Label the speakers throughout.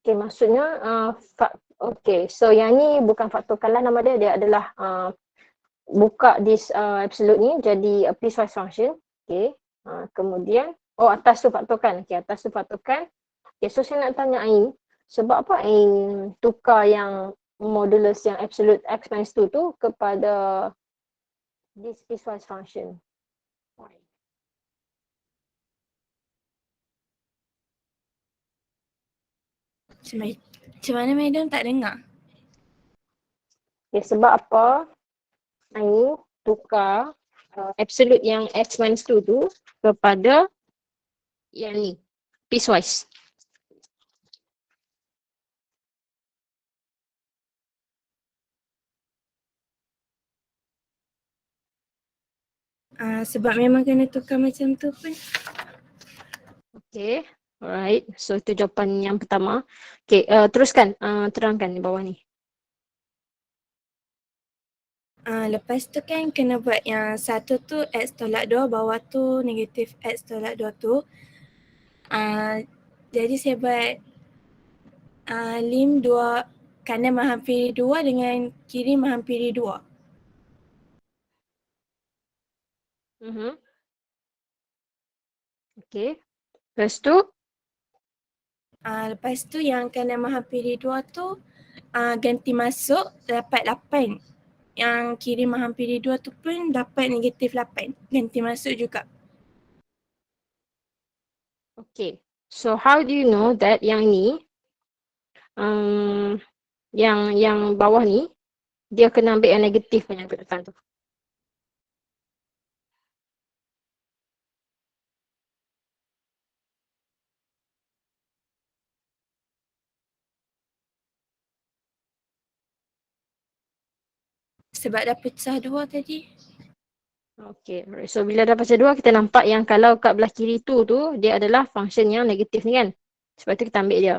Speaker 1: Okay, maksudnya okay, so yang ni bukan faktor kalah nama dia, dia adalah buka this absolute ni jadi a piecewise function. Okay, kemudian atas tu faktorkan. Okay, atas tu faktorkan. Okay, so saya nak tanya Ain, sebab apa Ain tukar yang modulus yang absolute x minus 2 tu kepada this piecewise function? Why?
Speaker 2: Macam mana madam tak dengar?
Speaker 1: Okay, sebab apa Ain tukar absolute yang x minus 2 tu kepada yang ni, piecewise?
Speaker 2: Sebab memang kena tukar macam tu pun.
Speaker 1: Okay, alright. So itu jawapan yang pertama. Okay, teruskan, terangkan di bawah ni.
Speaker 2: Lepas tu kan kena buat yang satu tu x tolak 2, bawah tu negatif x tolak 2 tu. Jadi saya buat lim 2 kanan menghampiri 2 dengan kiri menghampiri 2.
Speaker 1: Okay, lepas tu?
Speaker 2: Lepas tu yang kanan menghampiri 2 tu ganti masuk dapat 8. Yang kiri menghampiri 2 tu pun dapat negatif 8. Ganti masuk juga.
Speaker 1: Okay, so how do you know that yang ni, yang bawah ni, dia kena ambil yang negatif yang kat depan tu?
Speaker 2: Sebab dah pecah 2 tadi.
Speaker 1: Okay, alright. So bila dah pecah 2, kita nampak yang kalau kat belah kiri tu dia adalah function yang negatif ni kan. Sebab tu kita ambil dia.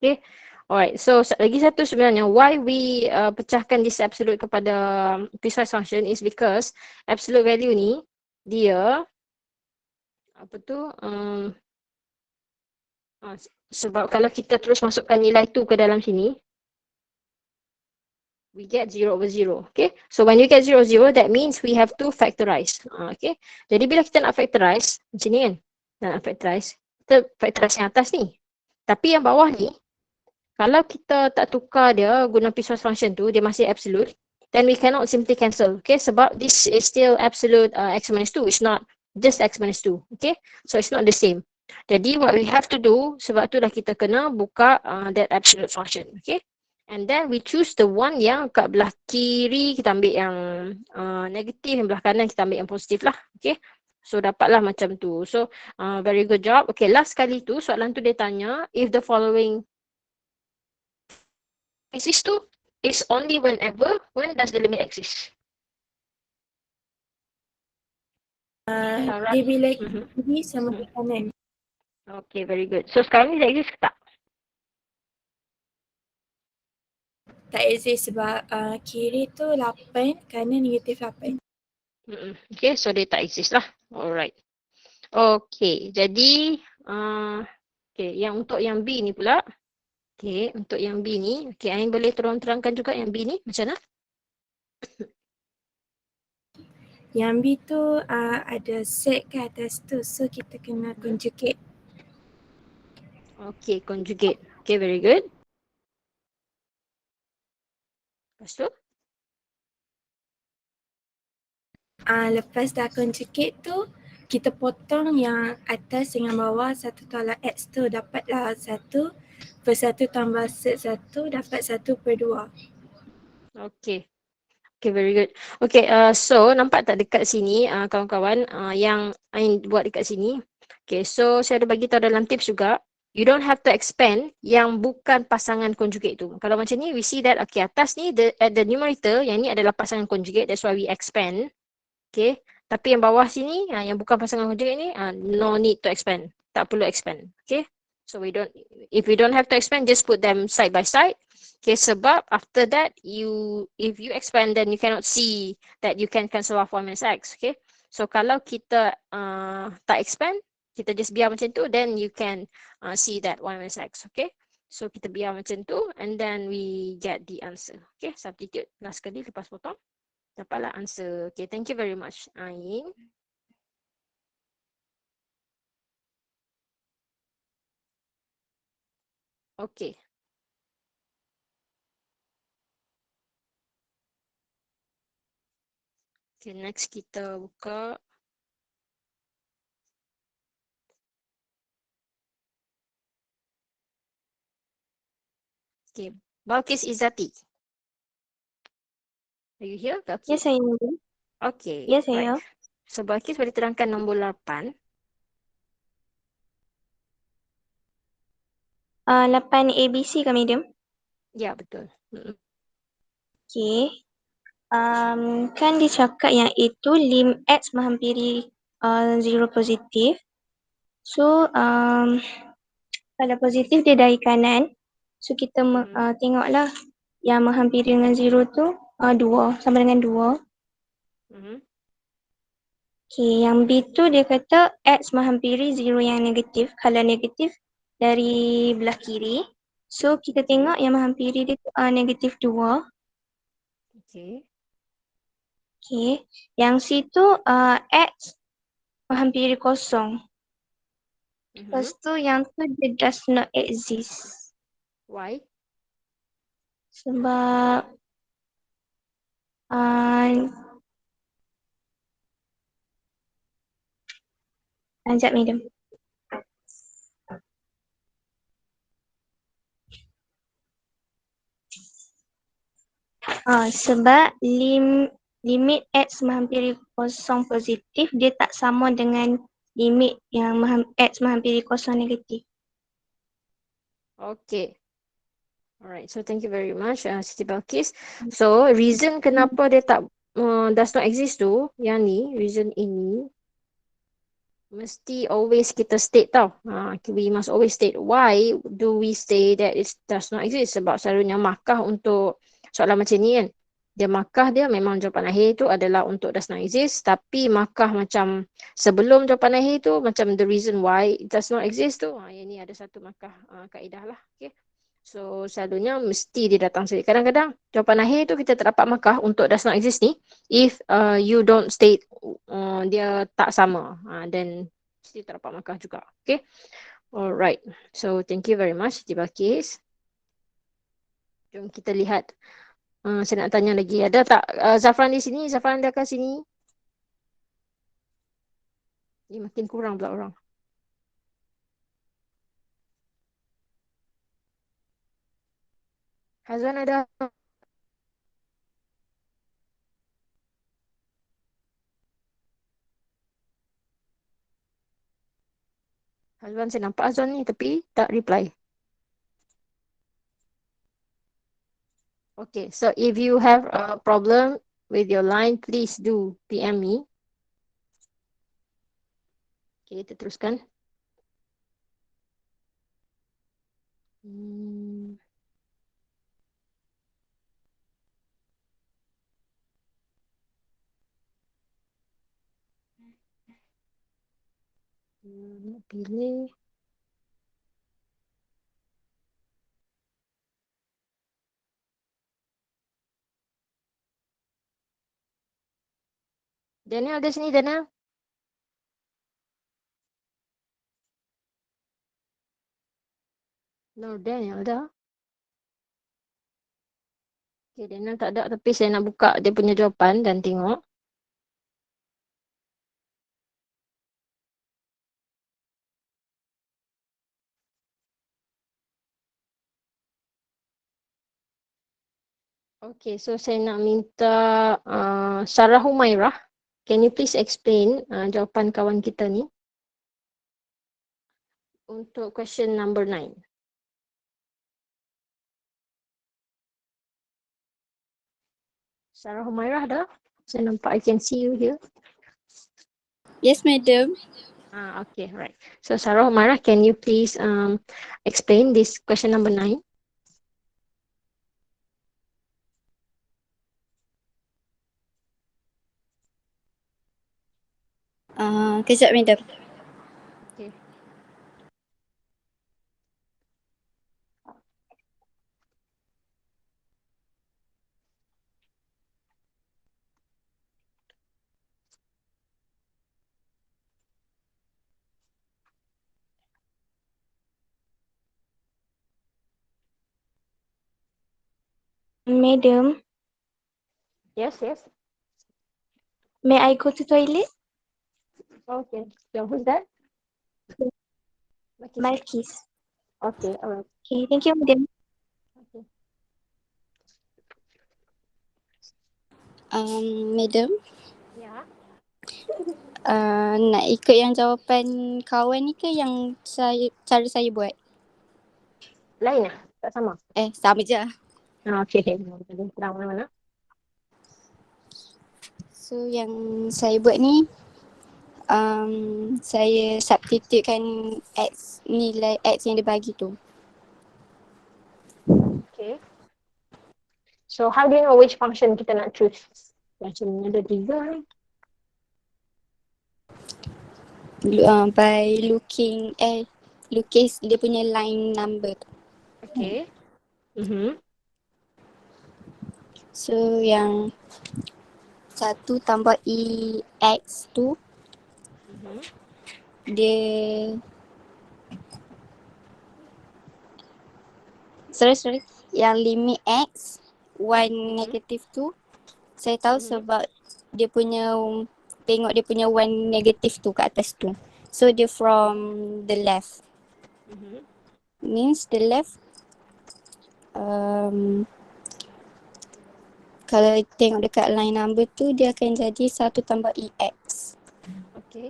Speaker 1: Okay, alright. So lagi satu sebenarnya, why we pecahkan this absolute kepada piecewise function is because absolute value ni, dia apa tu, sebab kalau kita terus masukkan nilai tu ke dalam sini, we get 0 over 0. Okay, so when you get 0, 0, that means we have to factorize. Okay, jadi bila kita nak factorize macam ni kan, nak factorize, kita factorize yang atas ni. Tapi yang bawah ni, kalau kita tak tukar dia guna piecewise function tu, dia masih absolute, then we cannot simply cancel. Okay, sebab this is still absolute x minus 2. It's not just x minus 2. Okay, so it's not the same. Jadi what we have to do, sebab tu dah kita kena buka that absolute function. Okay, and then we choose the one yang kat belah kiri kita ambil yang negatif, yang belah kanan kita ambil yang positif lah. Okay, so dapatlah macam tu. So very good job. Okay, last kali tu soalan tu dia tanya, if the following exist tu is only whenever, when does the limit exist?
Speaker 2: Dia bila kiri sama ke kanan.
Speaker 1: Okay, very good. So sekarang ni dia exist ke tak?
Speaker 2: Tak exist sebab kiri tu 8, kanan negatif 8.
Speaker 1: Okay, so dia tak exist lah. Alright. Okay, jadi okay, yang untuk yang B ni pula. Okay, untuk yang B ni, okay, Ain boleh tolong terangkan juga yang B ni macam mana?
Speaker 2: Yang B tu ada set ke atas tu, so kita kena conjugate.
Speaker 1: Okay, conjugate. Okay, very good. Lepas tu?
Speaker 2: Lepas dah conjugate tu, kita potong yang atas dengan bawah, 1 tolak x tu dapatlah 1 per 1 tambah set 1 dapat 1 per 2.
Speaker 1: Okay. Okay, very good. Okay, so nampak tak dekat sini kawan-kawan yang Ain buat dekat sini. Okay, so saya ada bagi tahu dalam tips juga. You don't have to expand yang bukan pasangan conjugate tu. Kalau macam ni, we see that, okay, atas ni, at the numerator, yang ni adalah pasangan conjugate, that's why we expand. Okay, tapi yang bawah sini, yang bukan pasangan conjugate ni, no need to expand. Tak perlu expand. Okay, so if we don't have to expand, just put them side by side. Okay, sebab after that, if you expand, then you cannot see that you can cancel off 1 minus x. Okay, so kalau kita tak expand, kita just biar macam tu, then you can see that 1 minus x. Okay, So kita biar macam tu and then we get the answer. Okay, substitute last kali lepas potong. Dapatlah answer. Okay, thank you very much, Ain. Okay. Okay, next kita buka. Okay, Balkis Izzati. Are you here, Balkis?
Speaker 3: Ya, saya.
Speaker 1: Okay,
Speaker 3: Ya, saya.
Speaker 1: right. So, Balkis boleh terangkan nombor 8.
Speaker 3: 8 ABC kan, madam?
Speaker 1: Ya, betul.
Speaker 3: Okay. Kan dia cakap yang itu lim X menghampiri 0 positif. So, kalau positif dia dari kanan. So, kita tengoklah yang menghampiri dengan 0 tu 2, sama dengan 2. Okay, yang B tu dia kata X menghampiri 0 yang negatif. Kalau negatif dari belah kiri. So, kita tengok yang menghampiri dia tu negatif 2.
Speaker 1: Okay.
Speaker 3: Okay. Yang C tu X menghampiri kosong. Lepas tu yang tu dia does not exist.
Speaker 1: Why?
Speaker 3: Sebab sekejap, madam. Sebab limit X menghampiri kosong positif dia tak sama dengan limit yang X menghampiri kosong negatif.
Speaker 1: Okay. Alright, so thank you very much, Siti Balkis. So, reason kenapa dia tak does not exist tu, yang ni, reason ini, mesti always kita state tau. We must always state why do we say that it does not exist. Sebab selalunya markah untuk soalan macam ni kan. Dia markah dia memang jawapan akhir tu adalah untuk does not exist. Tapi markah macam sebelum jawapan akhir tu, macam the reason why it does not exist tu. Yang ni ada satu markah kaedah lah. Okay. So selalunya mesti dia datang sekali. Kadang-kadang jawapan akhir tu kita tak dapat markah untuk does not exist ni. If you don't state dia tak sama, then mesti tak dapat markah juga. Okay. Alright. So thank you very much, Siti Balkis. Jom kita lihat. Saya nak tanya lagi. Ada tak Zafran di sini? Zafran ada kat sini? Ni makin kurang pula orang. Hazwan ada? Hazwan, saya nampak Hazwan ni tapi tak reply. Okay, so if you have a problem with your line, please do PM me. Okay, kita teruskan. Nak pilih. Daniel ada sini, Daniel? No, Daniel ada. Okay, Daniel tak ada tapi saya nak buka dia punya jawapan dan tengok. Okay, so saya nak minta Sarah Humairah. Can you please explain jawapan kawan kita ni? Untuk question number 9. Sarah Humairah ada? Saya nampak, I can see you here.
Speaker 4: Yes, madam.
Speaker 1: Okay, right. So Sarah Humairah, can you please explain this question number 9?
Speaker 4: Kejap, madam.
Speaker 1: Okay.
Speaker 3: Madam,
Speaker 1: Yes, yes.
Speaker 3: may I go to toilet?
Speaker 1: Okay. So who's that? Makis.
Speaker 3: Malkis.
Speaker 1: Okay, alright.
Speaker 3: Okay, thank you, madam.
Speaker 1: Okay.
Speaker 4: Madam,
Speaker 1: Ya.
Speaker 4: nak ikut yang jawapan kawan ni ke yang cara saya buat?
Speaker 1: Lain lah? Tak sama?
Speaker 4: Sama je.
Speaker 1: Okay. Terang mana-mana.
Speaker 4: So yang saya buat ni, saya substitutekan nilai X yang dia bagi tu.
Speaker 1: Okay. So how do you know which function kita nak choose? Macam ada 3 ni.
Speaker 4: By looking dia punya line number tu.
Speaker 1: Okay.
Speaker 4: So yang 1 tambah EX tu dia sorry yang limit X 1 negatif tu saya tahu sebab dia punya tengok dia punya 1 negatif tu kat atas tu. So dia from the left. Means the left kalau tengok dekat line number tu dia akan jadi 1 tambah EX.
Speaker 1: Okay.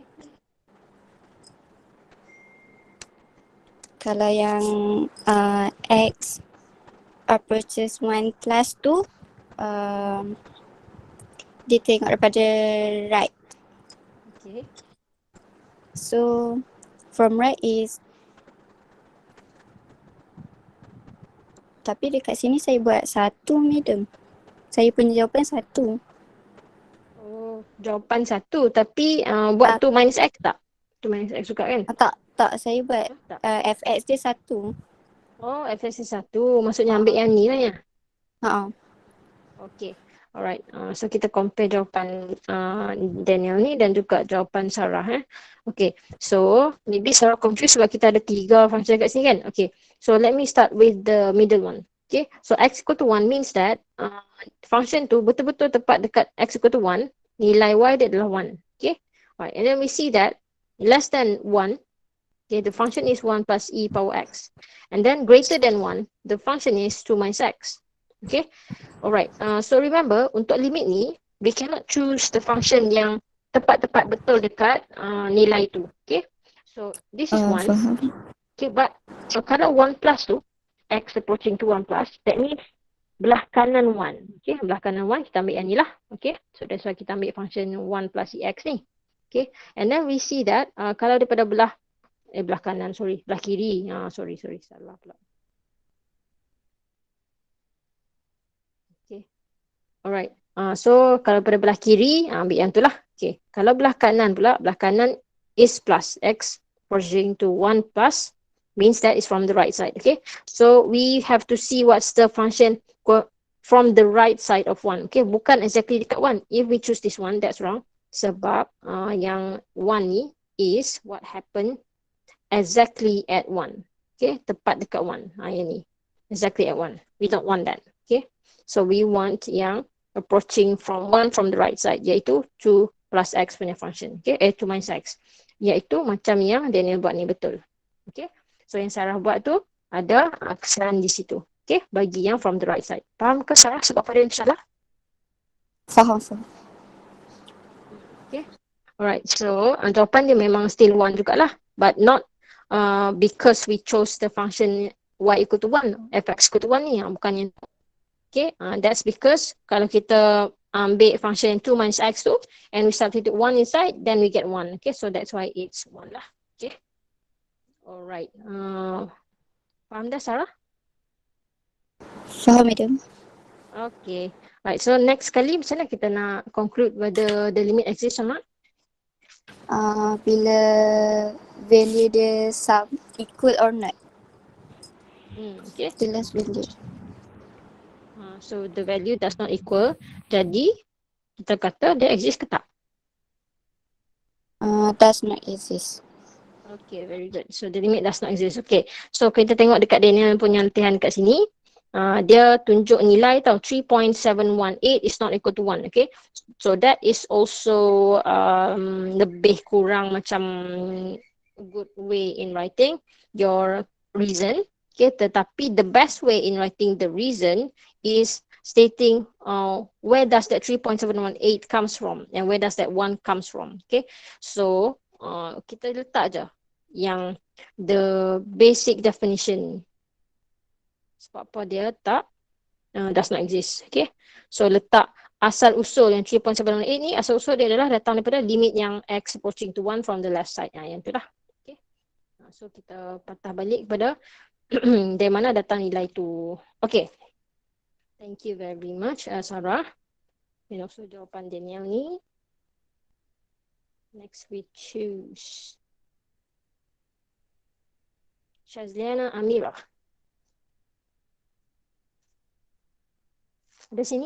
Speaker 4: Kalau yang X approaches 1 plus tu dia tengok daripada right.
Speaker 1: Okay.
Speaker 4: So from right is, tapi dekat sini saya buat 1 madam. Saya punya jawapan 1.
Speaker 1: Oh, jawapan 1 tapi buat tu minus X tak? Tu minus X juga kan?
Speaker 4: Tak saya buat
Speaker 1: Tak.
Speaker 4: FX dia 1.
Speaker 1: Oh, FSC 1. Maksudnya ambil yang ni lah ya? Okay. Alright. So kita compare jawapan Daniel ni dan juga jawapan Sarah. Okay. So maybe Sarah confused sebab kita ada 3 function kat sini kan? Okay. So let me start with the middle one. Okay. So X equal to 1 means that function tu betul-betul tepat dekat X equal to 1. Nilai Y dia adalah 1. Okay. Alright. And then we see that less than 1. Okay. The function is 1 plus E power X. And then greater than 1. The function is 2 minus X. Okay. Alright, so remember untuk limit ni, we cannot choose the function yang tepat-tepat betul dekat nilai tu. Okay, so this is 1.
Speaker 4: Faham.
Speaker 1: Okay, but kalau 1 plus tu, X approaching to 1 plus, that means belah kanan 1. Okay, belah kanan 1 kita ambil yang ni lah. Okay, so that's why kita ambil function 1 plus EX ni. Okay, and then we see that kalau daripada belah kanan, belah kiri. Sorry, salah pula. Alright. So kalau pada belah kiri, ambil yang tu lah. Okay. Kalau belah kanan pula, belah kanan is plus. X approaching to 1 plus means that is from the right side. Okay. So we have to see what's the function from the right side of 1. Okay. Bukan exactly dekat 1. If we choose this one, that's wrong. Sebab yang 1 ni is what happened exactly at 1. Okay. Tepat dekat 1. Yang ni. Exactly at 1. We don't want that. Okay. So we want yang approaching from 1 from the right side, iaitu 2 plus X punya function. Okay, 2 minus X. Iaitu macam yang Daniel buat ni, betul. Okay, so yang Sarah buat tu ada kesalahan di situ. Okay, bagi yang from the right side. Faham ke Sarah sebab apa dia salah?
Speaker 4: Faham.
Speaker 1: Okay, alright. So jawapan dia memang still 1 jugalah. But not because we chose the function Y equal to 1, Fx equal to 1 ni. Bukan yang okay, that's because kalau kita ambil function 2 minus X tu and we substitute 1 inside, then we get 1. Okay, so that's why it's 1 lah. Okay. Alright. Faham dah Sarah?
Speaker 4: Faham madam.
Speaker 1: Okay. Right, so next kali macam mana kita nak conclude whether the limit exists or not?
Speaker 4: Bila value dia equal or not.
Speaker 1: Okay.
Speaker 4: The last value.
Speaker 1: So the value does not equal. Jadi kita kata dia exist ke tak?
Speaker 4: Does not exist.
Speaker 1: Okay, very good. So the limit does not exist. Okay. So kita tengok dekat Daniel punya latihan kat sini. dia tunjuk nilai tau 3.718 is not equal to 1. Okay, so that is also lebih kurang macam a good way in writing your reason. Okay, tetapi the best way in writing the reason is stating where does that 3.718 comes from and where does that 1 comes from. Okay, so kita letak je yang the basic definition. Sebab apa dia tak does not exist. Okay, so letak asal usul yang 3.718 ni, asal usul dia adalah datang daripada limit yang x approaching to 1 from the left side. Yang tu lah. Okay, so kita patah balik kepada dari mana datang nilai tu. Okay, thank you very much Sarah. And also jawapan Daniel ni. Next we choose Shazliana Amira. Ada sini?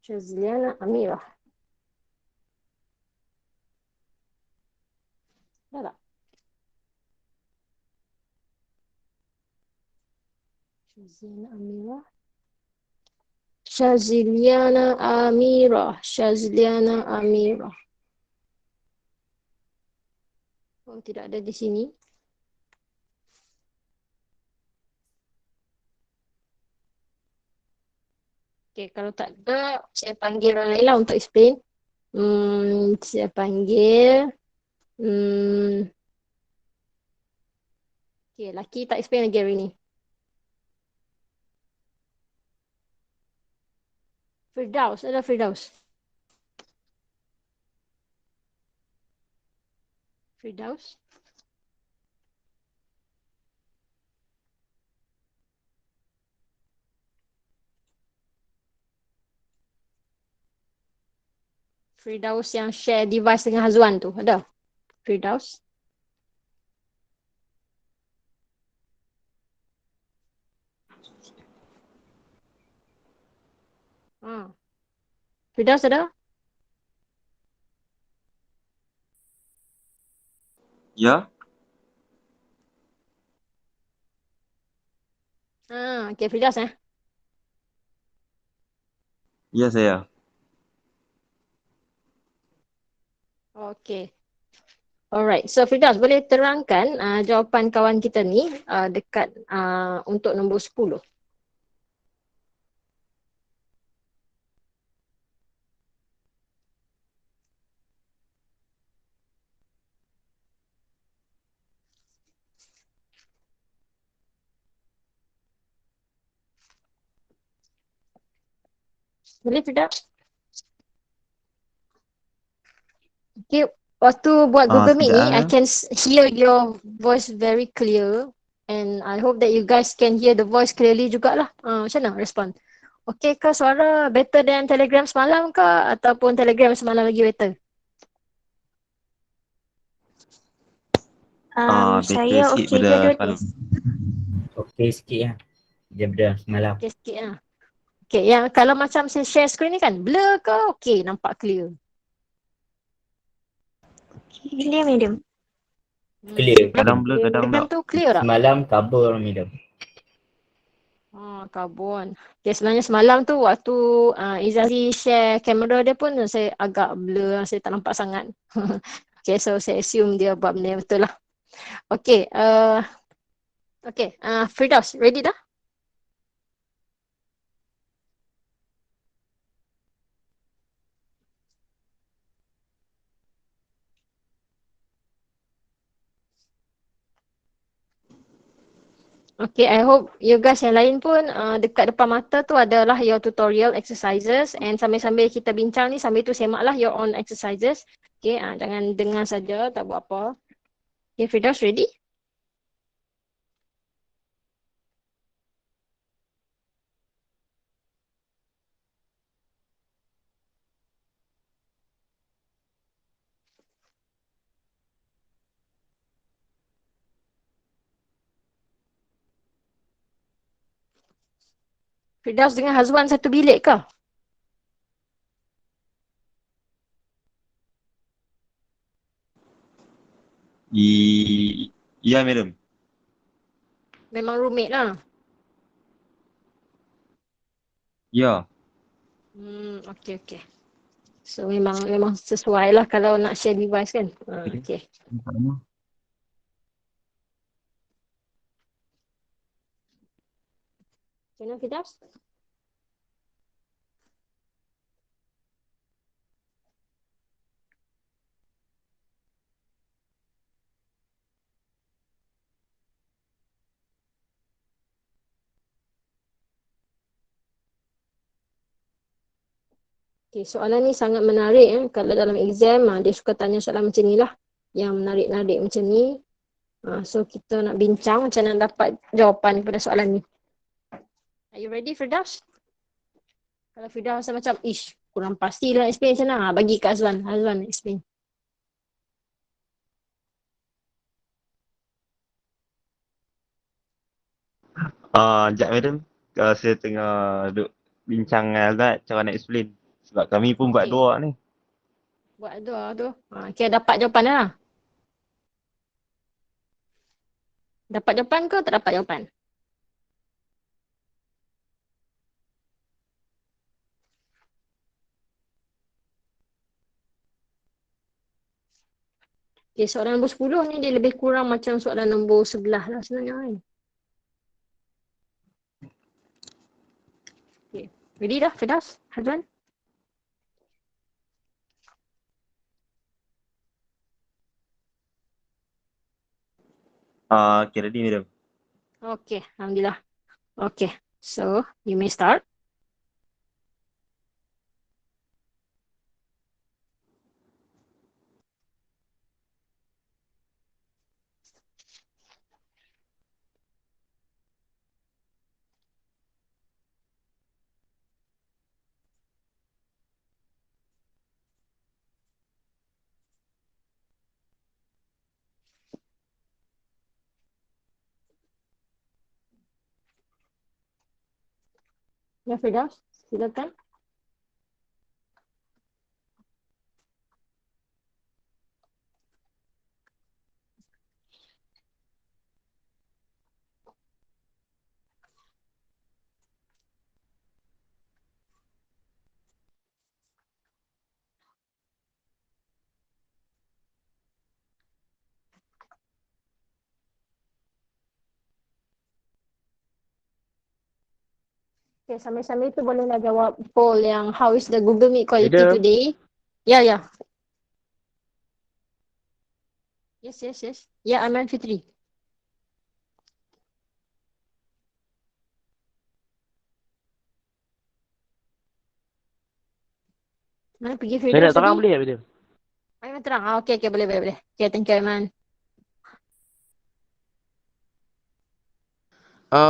Speaker 1: Shazliana Amira. Dah tak? Shazliana Amira. Shazliana Amira. Shazliana Amira. Oh, tidak ada di sini. Okay, kalau tak ada, saya panggil orang lain lah untuk explain. Saya panggil. Okay, laki tak explain lagi hari ni. Firdaus, ada Firdaus. Firdaus. Firdaus yang share device dengan Hazwan tu, ada? Firdaus. Firdaus ada?
Speaker 5: Ya,
Speaker 1: Okay, Firdaus
Speaker 5: ya saya.
Speaker 1: Okay. Alright, so Firdaus boleh terangkan jawapan kawan kita ni dekat untuk nombor 10. Boleh Firdaus? Okay, waktu buat Google Meet ni, I
Speaker 5: sekejap.
Speaker 1: can hear your voice very clear and I hope that you guys can hear the voice clearly jugalah. Macam mana respon? Okay ke suara better than Telegram semalam ke ataupun Telegram semalam lagi better?
Speaker 3: Saya
Speaker 5: Better sikit
Speaker 3: okey
Speaker 5: pada
Speaker 3: dua-dua
Speaker 5: semalam.
Speaker 6: Okey sikit lah. Daripada semalam.
Speaker 1: Okay sikit lah. Okay, yang kalau macam saya share screen ni kan, blur ke okay, nampak clear?
Speaker 3: Clear medium.
Speaker 6: Clear.
Speaker 5: Kadang blur, kadang
Speaker 1: Telegram
Speaker 5: tak.
Speaker 1: tu clear tak?
Speaker 6: Semalam kabur medium.
Speaker 1: Karbon. Okay, sebenarnya semalam tu waktu Izazi share kamera dia pun saya agak blur, saya tak nampak sangat. Okay, so saya assume dia buat benda yang betul lah. Okay, Firdaus, ready dah? Okay, I hope you guys yang lain pun dekat depan mata tu adalah your tutorial exercises and sambil-sambil kita bincang ni, sambil tu semaklah your own exercises. Okay, jangan dengar saja, tak buat apa. Okay, Firdaus ready? Firdaus dengan Hazwan satu bilik ke?
Speaker 5: Ya, madam.
Speaker 1: Memang roommate lah.
Speaker 5: Ya.
Speaker 1: Okay, okay. So memang sesuai lah kalau nak share device kan. Okay. Macam mana Fidas? Okay, soalan ni sangat menarik. Kalau dalam exam, dia suka tanya soalan macam ni lah. Yang menarik-narik macam ni. So kita nak bincang macam mana dapat jawapan pada soalan ni. Are you ready, Firdaus? Kalau Firdaus rasa macam, kurang pasti lah explain macam mana. Bagi ke Azwan. Azwan explain.
Speaker 5: Sekejap, madam. Saya tengah duk bincang dengan Azad cara nak explain. Sebab kami pun buat
Speaker 1: Okay.
Speaker 5: dua ni.
Speaker 1: Buat dua tu. Okay, dapat jawapan dah lah. Dapat jawapan ke tak dapat jawapan? Okay, soalan nombor 10 ni dia lebih kurang macam soalan nombor 11 lah sebenarnya kan. Okay. Ready dah, Firdaus? Hazwan?
Speaker 5: Okay, ready, madam.
Speaker 1: Okay, Alhamdulillah. Okay, so you may start. Ya, Firdaus, silakan. Okay, sambil-sambil tu bolehlah jawab poll yang how is the Google Meet quality
Speaker 7: Madam.
Speaker 1: today? Ya, ya. Yes, yes, yes. Ya, Aman Fitri. Mana pergi
Speaker 7: Saya
Speaker 1: Firdaus
Speaker 7: nak terang
Speaker 1: tadi?
Speaker 7: boleh tak, madam?
Speaker 1: Aiman terang. Okay, okay, boleh, boleh, boleh. Okay, thank you, Aiman.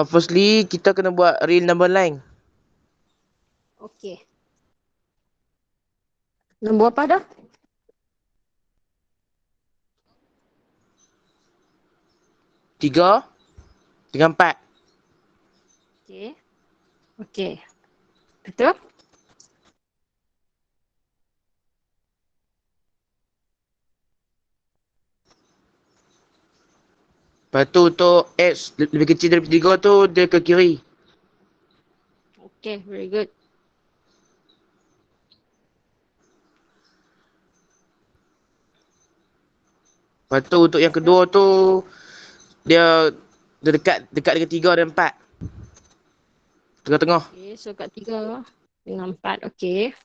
Speaker 7: Firstly, kita kena buat real number line.
Speaker 1: Okay. Nombor apa dah?
Speaker 7: 3 dengan 4.
Speaker 1: Okay. Okay. Betul?
Speaker 7: Lepas tu untuk X lebih kecil daripada 3 tu dia ke kiri.
Speaker 1: Okay, very good.
Speaker 7: Lepas tu untuk yang kedua tu dia dekat dengan 3 dan 4. Tengah-tengah.
Speaker 1: Okay, so kat 3 dengan 4. Okay.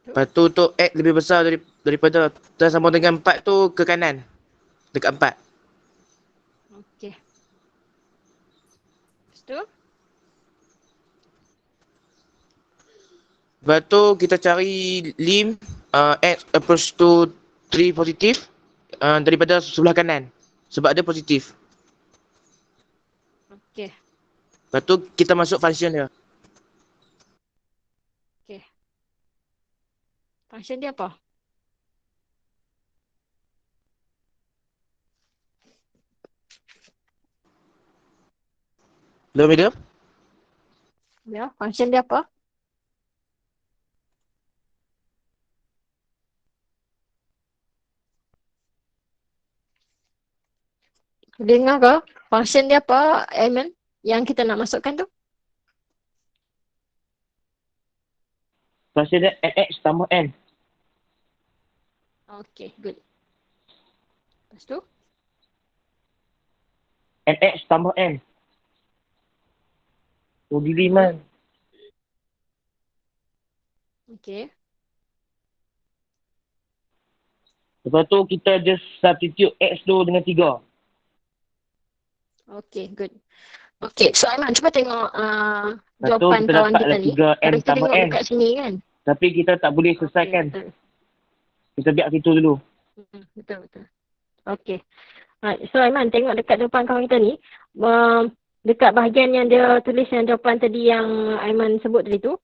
Speaker 7: Lepas tu untuk X lebih besar daripada dan sama dengan 4 tu ke kanan. Dekat 4.
Speaker 1: Okay. Lepas tu?
Speaker 7: Lepas tu kita cari lim X approach to 3 positif daripada sebelah kanan. Sebab dia positif.
Speaker 1: Okay.
Speaker 7: Lepas tu kita masuk function dia.
Speaker 1: Okay. Function dia apa?
Speaker 7: Hello, madam?
Speaker 1: Ya, function dia apa? Dengar ke? Function dia apa, Aiman? Yang kita nak masukkan tu?
Speaker 7: Function dia nx tambah n.
Speaker 1: Okay, good. Lepas tu?
Speaker 7: nx tambah n. Oh, dili man.
Speaker 1: Okay.
Speaker 7: Lepas tu kita just substitute x tu dengan 3.
Speaker 1: Okay, good. Okay, so Aiman cuba tengok
Speaker 7: Lepas tu
Speaker 1: jawapan
Speaker 7: kita
Speaker 1: kawan
Speaker 7: dapat
Speaker 1: kita
Speaker 7: lah
Speaker 1: ni.
Speaker 7: 3n
Speaker 1: Kalau kita
Speaker 7: tambah
Speaker 1: tengok
Speaker 7: n.
Speaker 1: dekat sini kan.
Speaker 7: Tapi kita tak boleh
Speaker 1: Okay,
Speaker 7: selesaikan.
Speaker 1: betul.
Speaker 7: Kita biar situ dulu.
Speaker 1: Betul, betul. Okay. Right. So Aiman tengok dekat jawapan kawan kita ni. Dekat bahagian yang dia tulis yang jawapan tadi yang Aiman sebut tadi tu.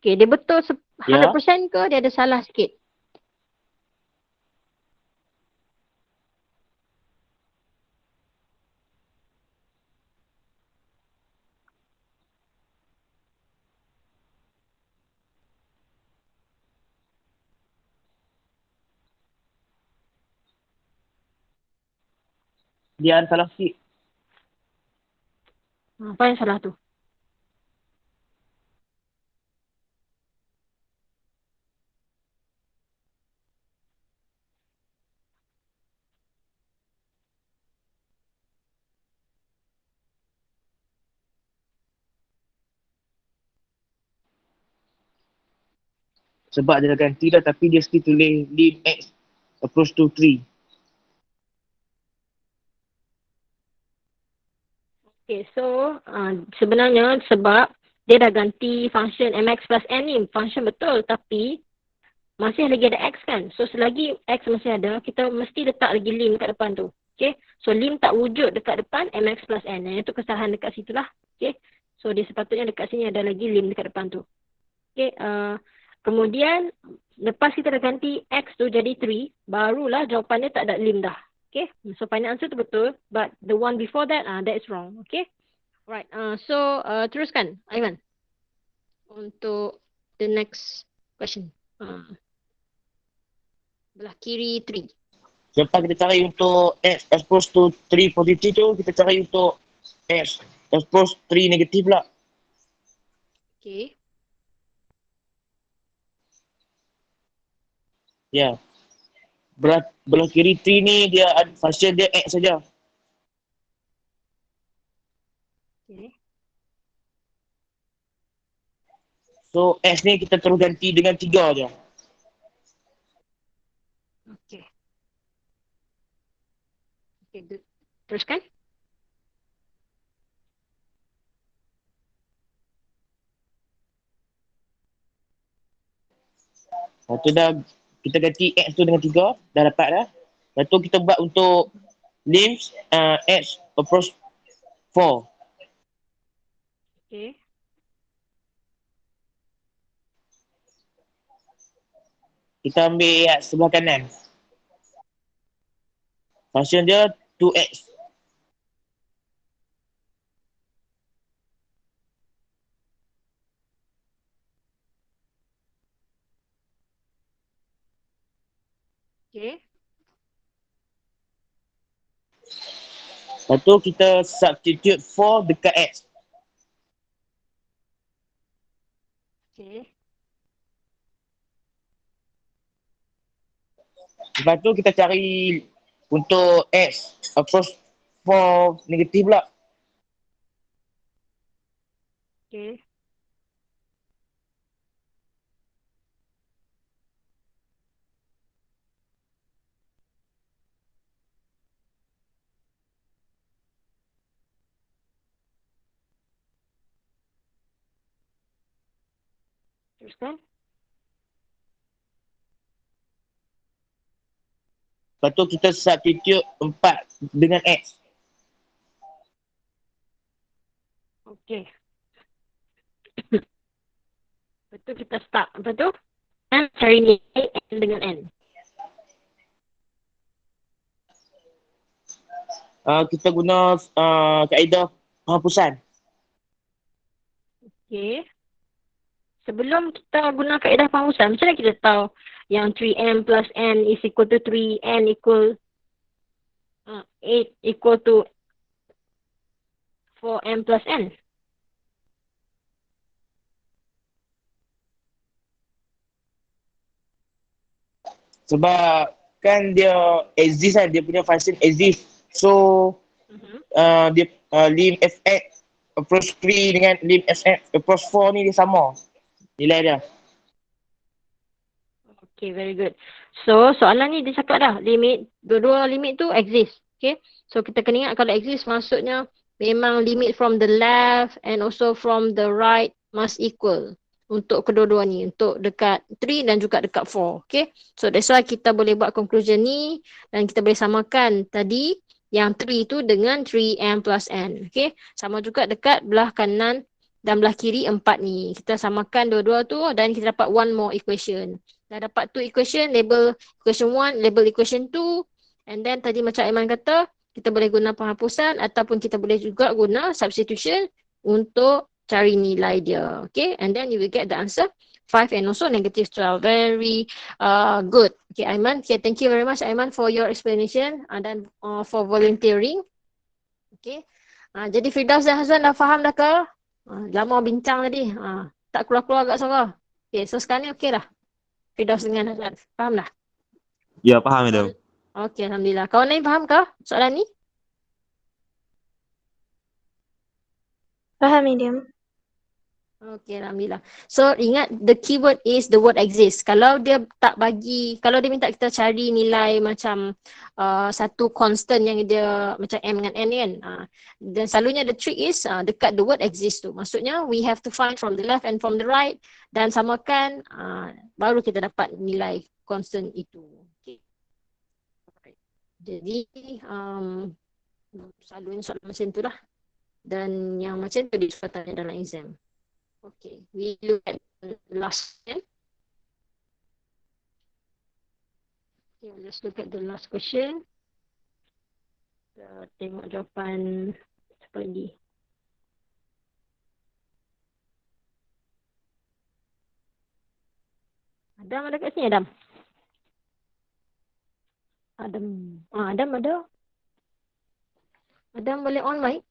Speaker 1: Okay, dia betul 100%
Speaker 7: Ya.
Speaker 1: ke dia ada salah sikit?
Speaker 7: Dia ada salah sikit.
Speaker 1: Apa yang salah tu?
Speaker 7: Sebab dia dah ganti dah tapi dia still tulis lim x approach to 3.
Speaker 1: Okay, so sebenarnya sebab dia dah ganti function mx plus n ni. Function betul tapi masih lagi ada x kan. So selagi x masih ada, kita mesti letak lagi lim kat depan tu. Okay, so lim tak wujud dekat depan mx plus n. Itu kesalahan dekat situ lah. Okay, so dia sepatutnya dekat sini ada lagi lim dekat depan tu. Okay, kemudian lepas kita dah ganti x tu jadi 3, barulah jawapannya tak ada lim dah. Okay, so final answer tu betul, but the one before that, that is wrong. Okay, right. So teruskan, Aiman, untuk the next question. Belah kiri 3.
Speaker 7: Lepas kita cari untuk x approach to 3 positif tu, kita cari untuk x approach 3 negatif pula.
Speaker 1: Okay.
Speaker 7: Ya. Belah kiri 3 ni dia ada function dia x saja.
Speaker 1: Okay.
Speaker 7: So x ni kita terus ganti dengan 3 je.
Speaker 1: Okay. Okay, good. Teruskan.
Speaker 7: Lepas tu dah kita ganti x tu dengan 3, dah dapat dah. Lepas tu kita buat untuk lim x approach 4.
Speaker 1: Okay.
Speaker 7: Kita ambil sebelah kanan. Function dia 2x.
Speaker 1: Okay.
Speaker 7: Lepas tu kita substitute 4 dekat x.
Speaker 1: Okay.
Speaker 7: Lepas tu kita cari untuk x approach 4 negatif pula.
Speaker 1: Okay. Teruskan.
Speaker 7: Lepas tu kita substitute 4 dengan x.
Speaker 1: Okay. Betul kita start. Apa tu? N cari nilai N dengan N.
Speaker 7: Kita guna kaedah penghapusan.
Speaker 1: Okay. Sebelum kita guna kaedah penghapusan, macam mana kita tahu yang 3m plus n is equal to 3, n equal 8 equal to 4m plus n?
Speaker 7: Sebab kan dia exist kan, dia punya function exist. So dia lim fx approach 3 dengan lim fx approach 4 ni dia sama nilai dia.
Speaker 1: Okay, very good. So, soalan ni dia cakap dah, limit, dua-dua limit tu exist. Okay, so kita kena ingat kalau exist maksudnya memang limit from the left and also from the right must equal. Untuk kedua-dua ni, untuk dekat 3 dan juga dekat 4. Okay, so that's why kita boleh buat conclusion ni dan kita boleh samakan tadi yang 3 tu dengan 3m plus n. Okay, sama juga dekat belah kanan dan belah kiri 4 ni. Kita samakan dua-dua tu dan kita dapat one more equation. Dah dapat 2 equation, label equation 1, label equation 2. And then tadi macam Aiman kata, kita boleh guna penghapusan ataupun kita boleh juga guna substitution untuk cari nilai dia. Okay, and then you will get the answer 5 and also negative 12. Very good. Okay, Aiman. Okay, thank you very much Aiman for your explanation dan for volunteering. Okay. Jadi Firdaus dan Hazwan dah faham dah ke? Lama bincang tadi. Tak keluar-keluar agak suara. Okay, so sekarang ni okay dah. Firdaus dengan Hazwan. Faham dah?
Speaker 5: Ya, faham madam.
Speaker 1: Okey, Alhamdulillah. Kawan lain faham ke soalan ni?
Speaker 3: Faham, medium.
Speaker 1: Okey, Alhamdulillah. So, ingat the keyword is the word exist. Kalau dia tak bagi, kalau dia minta kita cari nilai macam satu constant yang dia macam M dengan N kan. Dan selalunya the trick is dekat the word exist tu. Maksudnya, we have to find from the left and from the right dan samakan, baru kita dapat nilai constant itu. Okay. Jadi, selalunya soalan macam tu lah. Dan yang macam tu dia tanya dalam exam. Okay, we look at the last question. Okay, let's look at the last question. Kita tengok jawapan apa lagi. Adam ada kat sini, Adam? Adam ada. Adam boleh on mic?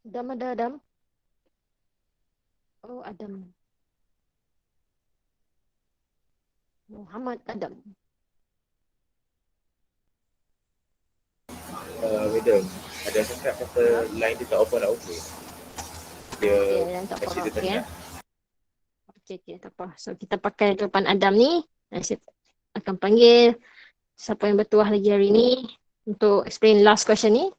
Speaker 1: Adam ada, Adam? Oh, Adam. Muhammad Adam.
Speaker 8: Madam, ada cakap kata line dia tak open nak okey. Dia
Speaker 1: tak apa.
Speaker 8: actually dia
Speaker 1: Okay,
Speaker 8: tengah.
Speaker 1: okay, tak apa. So, kita pakai jawapan Adam ni. Dan saya akan panggil siapa yang bertuah lagi hari ni untuk explain last question ni.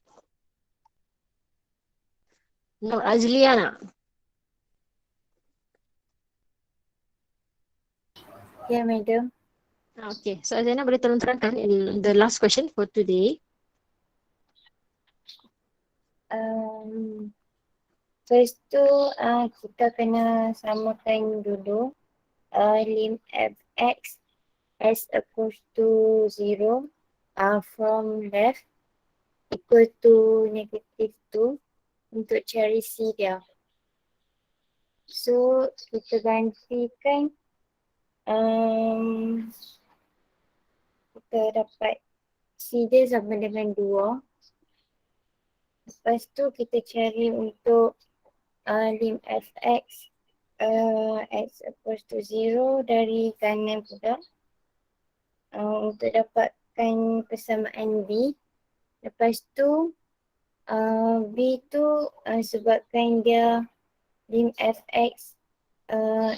Speaker 1: Nur Azliana.
Speaker 2: Ya, madam.
Speaker 1: Okay, so Azliana boleh tolong terangkan the last question for today.
Speaker 2: First tu kita kena samakan dulu lim fx as opposed to 0 from left equal to negative 2 untuk cari C dia. So kita gantikan kita dapat C dia sama dengan 2. Lepas tu kita cari untuk lim fx as opposed to 0 dari kanan pula untuk dapatkan persamaan B. Lepas tu B tu sebabkan dia lim fx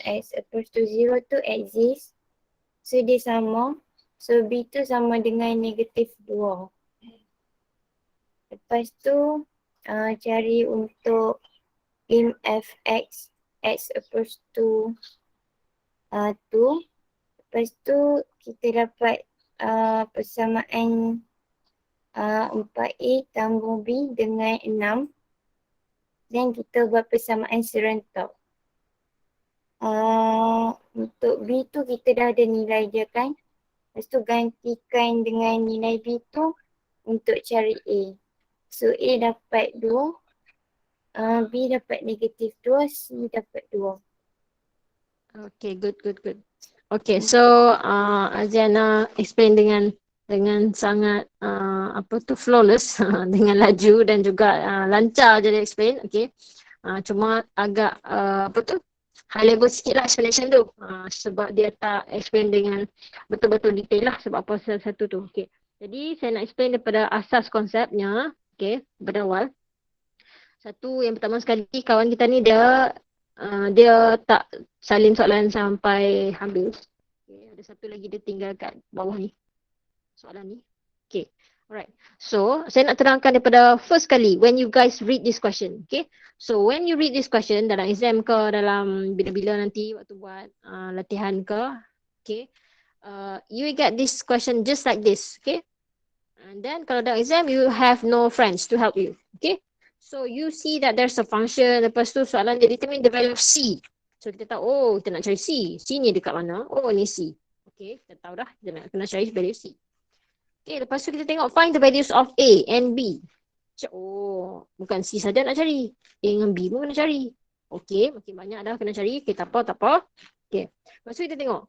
Speaker 2: as opposed to 0 tu exist, so dia sama, so B tu sama dengan negatif 2. Lepas tu cari untuk lim fx as opposed to 2. Lepas tu kita dapat persamaan 4A tambah B dengan 6. Dan kita buat persamaan serentak. Untuk B tu kita dah ada nilai dia kan. Lepas tu gantikan dengan nilai B tu untuk cari A. So A dapat 2, B dapat negatif 2, C dapat 2.
Speaker 1: Okay, good. Okay, so Aziana explain dengan sangat flawless dengan laju dan juga lancar je dia explain. Okay, cuma agak high level sikit lah explanation tu, sebab dia tak explain dengan betul-betul detail lah sebab apa satu tu. Okay, jadi saya nak explain daripada asas konsepnya. Okay, pada awal. Satu, yang pertama sekali, kawan kita ni dia tak salin soalan sampai habis. Okay, ada satu lagi dia tinggal kat bawah ni, soalan ni. Okay, alright. So, saya nak terangkan daripada first kali, when you guys read this question. Okay, so when you read this question dalam exam ke, dalam bila-bila nanti waktu buat latihan ke, okay, you will get this question just like this. Okay, and then kalau dalam exam, you have no friends to help you. Okay, so you see that there's a function, lepas tu soalan dia determine the value of C. So kita tahu, oh kita nak cari C. C ni dekat mana? Oh ni C. Okay, kita tahu dah, kita nak kena cari value C. Okay, lepas tu kita tengok find the values of A and B. Oh, bukan C saja nak cari. A dengan B pun kena cari. Okay, makin banyak dah kena cari. Okay, tak apa. Okay, lepas tu kita tengok.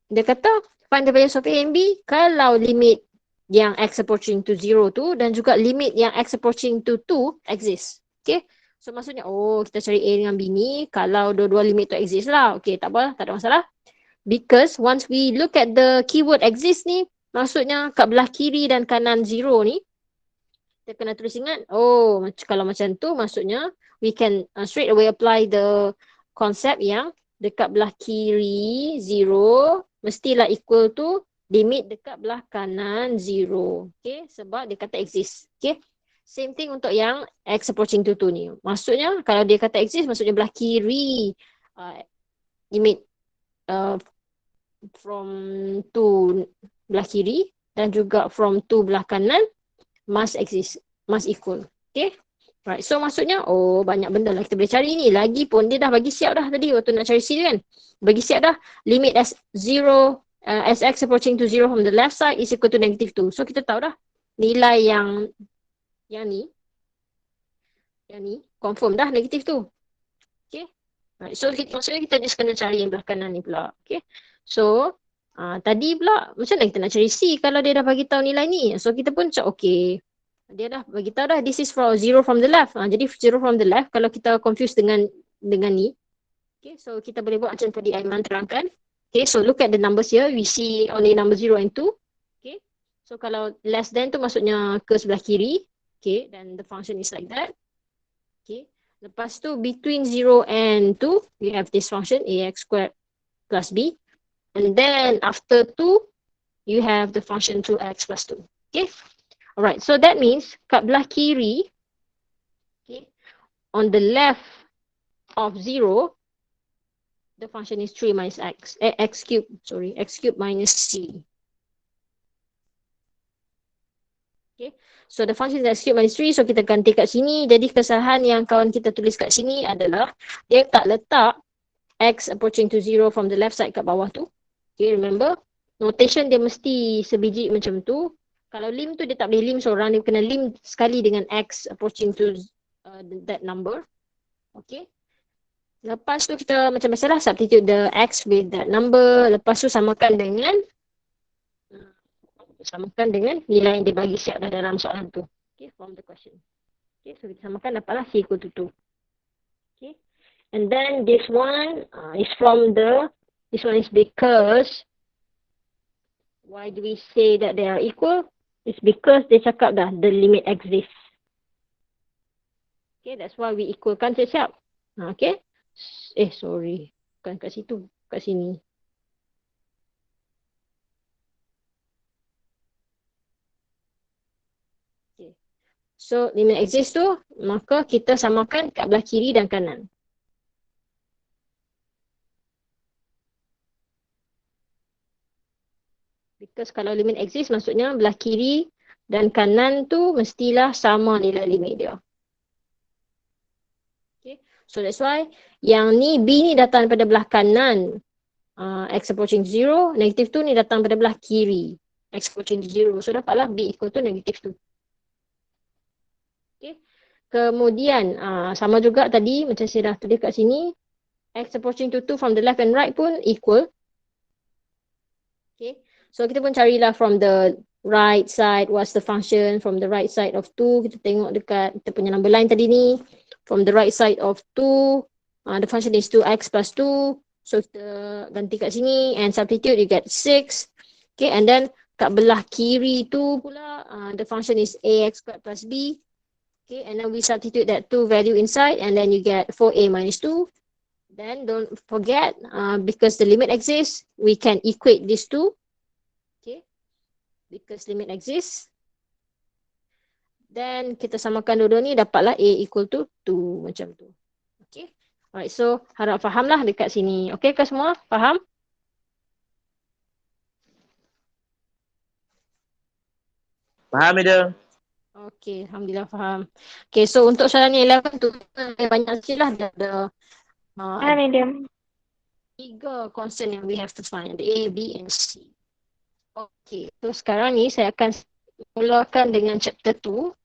Speaker 1: Dia kata find the values of A and B kalau limit yang x approaching to 0 tu dan juga limit yang x approaching to 2 exist. Okay, so maksudnya kita cari A dengan B ni kalau dua-dua limit tu exist lah. Okay, tak apa, tak ada masalah. Because once we look at the keyword exist ni, maksudnya kat belah kiri dan kanan 0 ni, kita kena tulis ingat, kalau macam tu maksudnya we can straight away apply the concept yang dekat belah kiri 0 mestilah equal to limit dekat belah kanan 0. Okay, sebab dia kata exist. Okay, same thing untuk yang x approaching to 2 ni. Maksudnya kalau dia kata exist, maksudnya belah kiri limit from 2 belah kiri dan juga from 2 belah kanan must exist, must equal. Okay, right. So maksudnya banyak benda lah kita boleh cari ni. Lagipun dia dah bagi siap dah tadi waktu nak cari C kan. Bagi siap dah limit as 0 as x approaching to 0 from the left side is equal to -2. So kita tahu dah nilai yang ni confirm dah negatif tu. Okay, right. So maksudnya kita just kena cari yang belah kanan ni pula. Okay, so tadi pula macam mana kita nak cari C kalau dia dah bagi tahu nilai ni. So kita pun cakap okay, dia dah bagi tahu dah this is from 0 from the left. Jadi 0 from the left kalau kita confuse dengan ni. Okay, so kita boleh buat macam tadi Aiman terangkan. Okay, so look at the numbers here. We see only number 0 and 2. Okay, so kalau less than tu maksudnya ke sebelah kiri. Okay, then the function is like that. Okay, lepas tu between 0 and 2, we have this function ax squared plus b. And then after 2, you have the function 2x plus 2. Okay, alright, so that means kat belah kiri, okay, on the left of 0, the function is 3 minus x cubed minus c. Okay, so the function is x cubed minus 3, so kita ganti kat sini. Jadi kesalahan yang kawan kita tulis kat sini adalah dia tak letak x approaching to 0 from the left side kat bawah tu. Okay, remember, notation dia mesti sebiji macam tu. Kalau lim tu dia tak boleh lim seorang, dia kena lim sekali dengan x approaching to that number. Okay, lepas tu kita macam biasalah substitute the x with that number. Lepas tu samakan dengan nilai yang dia bagi siap dah dalam soalan tu. Okay, from the question. Okay, so kita samakan dapatlah c equal to 2. Okay, and then this one is because, why do we say that they are equal? It's because dia cakap dah the limit exists. Okay, that's why we equalkan siap-siap. Okay, sorry, bukan kat situ, kat sini. Okay, so limit exists tu, maka kita samakan kat belah kiri dan kanan. Because kalau limit exist maksudnya belah kiri dan kanan tu mestilah sama nilai limit dia. Okay, so that's why yang ni B ni datang daripada belah kanan, x approaching 0, negative 2 ni datang daripada belah kiri, x approaching 0. So dapatlah B equal to negative 2. Okay, kemudian sama juga tadi macam saya dah tulis kat sini, x approaching to 2 from the left and right pun equal. Okay, so kita pun carilah from the right side, what's the function from the right side of 2. Kita tengok dekat kita punya number line tadi ni. From the right side of 2, the function is 2x plus 2. So kita ganti kat sini and substitute, you get 6. Okay, and then kat belah kiri tu pula, the function is ax squared plus b. Okay, and then we substitute that 2 value inside and then you get 4a minus 2. Then don't forget, because the limit exists, we can equate these two. Okay, because limit exists. Then kita samakan dua-dua ni, dapatlah A equal to 2 macam tu. Okay, alright, so harap faham lah dekat sini. Okay ke semua? Faham?
Speaker 7: Faham, Madam?
Speaker 1: Okay, Alhamdulillah faham. Okay, so untuk soalan ni 11 tu banyak sikit lah. Ada
Speaker 3: Madam.
Speaker 1: 3 constant yang we have to find, A, B and C. Okay, so sekarang ni saya akan mulakan dengan chapter 2.